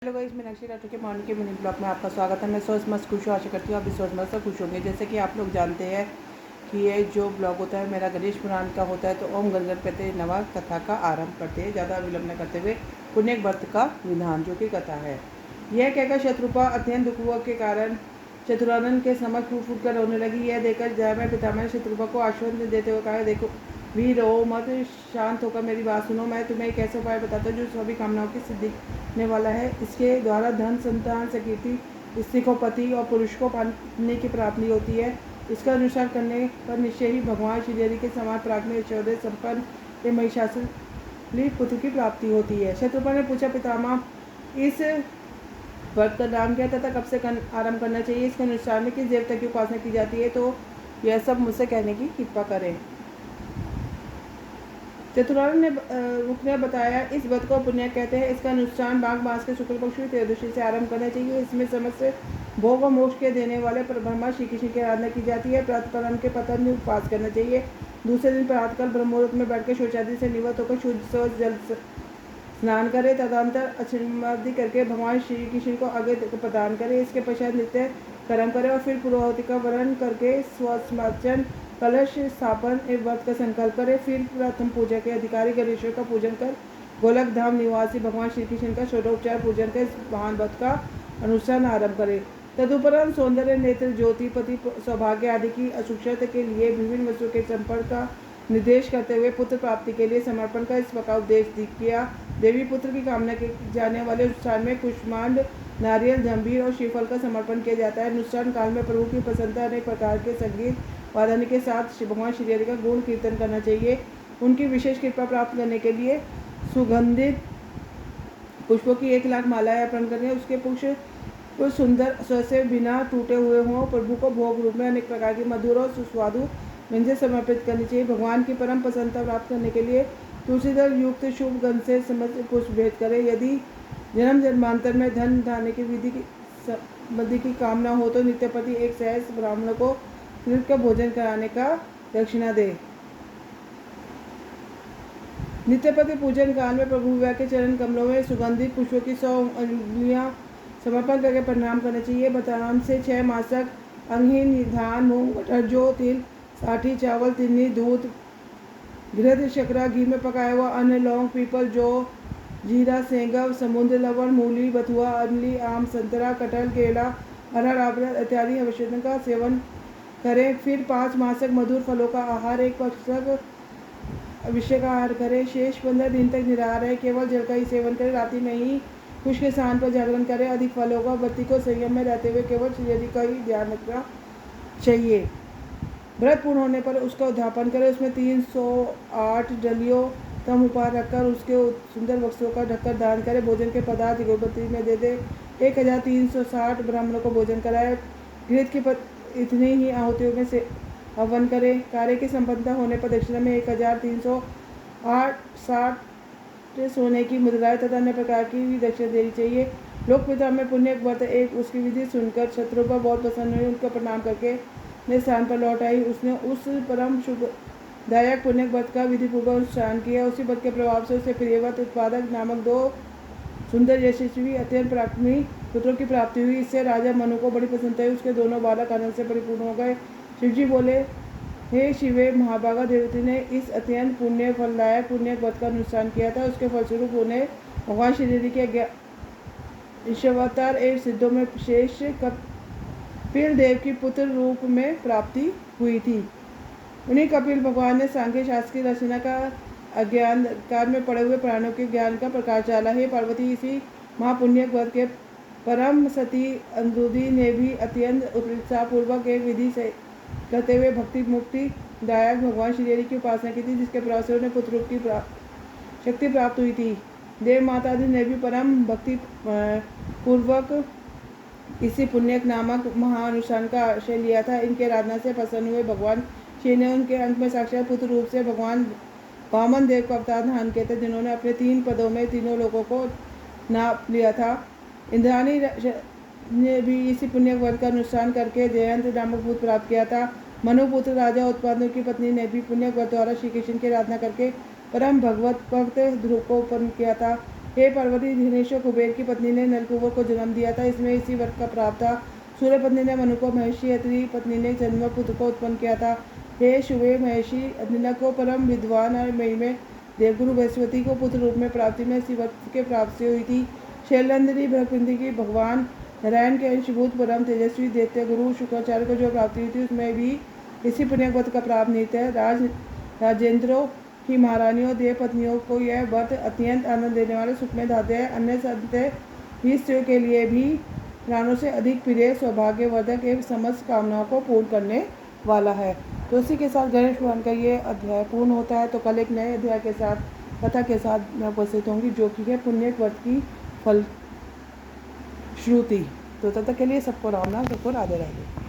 Hello guys, Meenakshi Rathore के morning के mini blog में आपका स्वागत है। मैं सोच मस्त खुश हूँ, आशा करती हूँ आप भी सोच मस्त से खुश होंगे। जैसे कि आप लोग जानते हैं कि ये जो ब्लॉग होता है मेरा गणेश पुराण का होता है, तो ओम गणपते नमः कथा का आरंभ करते हैं, ज़्यादा विलंब न करते हुए। पुण्य व्रत का विधान जो कि कथा है। यह कहकर शत्रुपा अत्यंत दुख के कारण चतुरानन के समक्ष फूट फूट कर रोने लगी। यह देखकर जयमय पितामह ने शत्रुपा को आश्वासन देते हुए कहा, देखो वीर रो मत, शांत होकर मेरी बात सुनो। मैं तुम्हें एक ऐसा उपाय बताता हूँ जो सभी कामनाओं की सिद्धि ने वाला है। इसके द्वारा धन, संतान, सकीर्ति, स्त्री को पति और पुरुष को पाने की प्राप्ति होती है। इसका अनुसार करने पर निश्चय ही भगवान श्रीहरि के समान प्राज्ञ ऐश्वर्य संपन्न महिषासुर पुत्र की प्राप्ति होती है। शत्रुपा ने पूछा, पितामह इस व्रत का नाम क्या तथा कब से आरंभ करना चाहिए? इसके अनुसार में किस देवता की उपासना की जाती है? तो यह सब मुझसे कहने की कृपा करें। चतुरानन ने रुकने बताया, इस व्रत को पुण्य कहते हैं। इसका अनुष्ठान माघ मास के शुक्ल पक्ष की त्रयोदशी से आरंभ करना चाहिए। इसमें समस्त भोग और मोक्ष के देने वाले ब्रह्मा श्री कृष्ण की आराधना की जाती है। प्रातःकाल के पतन में उपवास करना चाहिए। दूसरे दिन प्रातःकाल ब्रह्ममुहूर्त में बैठकर शौचादि से निवृत्त होकर शुद्ध स्वच्छ जल स्नान करे। तदंतर अक्षमादि करके भगवान श्री कृष्ण को आगे प्रदान करे। इसके पश्चात नित्य कर्म करे और फिर पुरोहित का वर्ण करके स्वस्मार्चन कलश स्थापन एवं व्रत का संकल्प करे। फिर प्रथम पूजा के अधिकारी गणेश्वर का पूजन कर गोलक धाम निवासी भगवान श्री कृष्ण का षोडोपचार पूजन कर इस महान व्रत का अनुष्ठान आरंभ करे। तदुपरांत सौंदर्य, नेत्र, ज्योतिपति, सौभाग्य आदि की असुक्षता के लिए विभिन्न वस्तुओं के संपर्क का निर्देश करते हुए पुत्र प्राप्ति के लिए समर्पण का इस प्रकार उपदेश किया। देवी पुत्र की कामना के जाने वाले अनुष्ठान में कुष्मांड, नारियल, जंबीर और श्रीफल का समर्पण किया जाता है। अनुष्ठान काल में प्रभु की प्रसन्नता अनेक प्रकार के संगीत वादन के साथ भगवान श्रीहरि का गुण कीर्तन करना चाहिए। उनकी विशेष कृपा प्राप्त करने के लिए सुगंधित पुष्पों की 1,00,000 मालाएं अर्पण करें। उसके पुष्प सुंदर स्वर से बिना टूटे हुए हों। प्रभु को भोग रूप में अनेक प्रकार की मधुर और सुस्वादु व्यंजन समर्पित करनी चाहिए। भगवान की परम प्रसन्नता प्राप्त करने के लिए तुलसीदल युक्त शुभ गंध से समस्त पुष्प भेंट करें। यदि जन्म जन्मांतर में धन धान्य की विधि की कामना हो तो नित्यपति एक सहस्र ब्राह्मणों को तृप्त का भोजन कराने का दक्षिणा दे। नित्यपति पूजन काल में प्रभु विवाह के चरण कमलों में सुगंधित पुष्पों की 100 अंगुलियां समर्पण करके प्रणाम करना चाहिए। बदाम से 6 मासक अंगहीन, धान, मूंग, मटर, जौ, तिल, साठी, चावल, तिन्नी, दूध, घृत, शर्करा, घी में पकाया हुआ अन्न, लौंग, पीपल, जौ, जीरा, सेंगव, समुद्र लवण, मूली, बथुआ, अमली, आम, संतरा, कटहल, केला, अरहर, आंवला इत्यादि औषधियों का सेवन करें। फिर 5 मासक मधुर फलों का आहार, 1 पक्षक विषय का आहार करें। शेष 15 दिन तक निराहार रहे, केवल जल का ही सेवन करें। रात्रि में ही कुश के स्थान पर जागरण करें। अधिक फलों का बत्ती को संयम में रहते हुए केवल श्रीहरि का ही ध्यान रखना चाहिए। व्रत पूर्ण होने पर उसका उद्यापन करें। उसमें 308 डलियों तम उपहार रखकर उसके सुंदर वस्त्रों का ढककर दान करें। भोजन के पदार्थ गोपति में दे दे। 1360 ब्राह्मणों को भोजन कराए। घृत की इतनी ही आहुतियों में से हवन करें। कार्य की संपन्नता होने पर दक्षिणा में 1360 सोने की मुद्राएं तथा अन्य प्रकार की भी दक्षिणा देनी चाहिए। लोकपिता में पुण्य व्रत एक उसकी विधि सुनकर शत्रुपा बहुत प्रसन्न हुई। उनका प्रणाम करके ने स्थान पर लौट आई। उसने उस परम शुभदायक पुण्य व्रत का विधिपूर्वक अनुष्ठान किया। उसी व्रत के प्रभाव से उसे प्रियव्रत उत्पादक नामक 2 सुंदर यशस्वी अत्यंत पराक्रमी पुत्रों की प्राप्ति हुई। इससे राजा मनु को बड़ी प्रसन्नता हुई। उसके दोनों बालक आनंद से परिपूर्ण हो गए। शिवजी बोले, हे शिवे, महाभागा देवती ने इस अत्यंत पुण्य फलदायक पुण्य व्रत का अनुष्ठान किया था। उसके फलस्वरूप उन्हें भगवान श्रीहरि के ईश्वरावतार एवं सिद्धों में शेष कपिल देव की पुत्र रूप में प्राप्ति हुई थी। उन्हीं कपिल भगवान ने सांख्य शास्त्र की रचना का अज्ञान काल में पड़े हुए प्राणों के ज्ञान का प्रकाश डाला। हे पार्वती, इसी महापुण्य व्रत के परम सती अंदुदी ने भी अत्यंत उत्साहपूर्वक एक विधि से करते हुए भक्ति मुक्ति दायक भगवान श्रीहरि की उपासना की थी, जिसके प्रभाव से उन्हें पुत्र रूप की शक्ति प्राप्त हुई थी। देव माता आदि ने भी परम भक्ति पूर्वक इसी पुण्यक नामक महाअनुष्ठान का आश्रय लिया था। इनके आराधना से प्रसन्न हुए भगवान श्री ने उनके अंत में साक्षात पुत्र रूप से भगवान वामन देव का अवतार धारण किया था, जिन्होंने अपने 3 पदों में तीनों लोगों को नाप लिया था। इंद्राणी ने भी इसी पुण्य व्रत का अनुष्ठान करके जयंत नामक पुत्र प्राप्त किया था। मनुपुत्र राजा उत्पादों की पत्नी ने भी पुण्य व्रत द्वारा श्री कृष्ण की आराधना करके परम भगवत भक्त ध्रुव को उत्पन्न किया था। हे पार्वती, धनेश्वर कुबेर की पत्नी ने नलकुबर को जन्म दिया था, इसमें इसी व्रत का प्राप्त था। सूर्य पत्नी ने मनु को, महर्षि अत्रि पत्नी ने जन्म पुत्र को उत्पन्न किया था। हे शुभे, महर्षि अत्रि को परम विद्वान और महिमे देवगुरु बृहस्पति को पुत्र रूप में प्राप्ति में इसी व्रत के प्राप्ति हुई थी। शैलंदरी बृहस्पति की भगवान नारायण के अंशभूत परम तेजस्वी दैत्य गुरु शुक्राचार्य को जो प्राप्ति हुई थी, उसमें भी इसी पुण्य व्रत का प्राप्त निहित है। राजेंद्रों की महारानियों, देव पत्नियों को यह व्रत अत्यंत आनंद देने वाले सुखमय धाते है। अन्य संत ही स्त्रियों के लिए भी प्राणों से अधिक प्रिय, सौभाग्यवर्धक एवं समस्त कामनाओं को पूर्ण करने वाला है। तो इसी के साथ गणेश पुराण का ये अध्याय पूर्ण होता है। तो कल एक नए अध्याय के साथ, कथा के साथ मैं उपस्थित होंगी, जो कि है पुण्य व्रत की फल श्रुति। तो तब तक के लिए सबको राम नाम, सबको राधे राधे।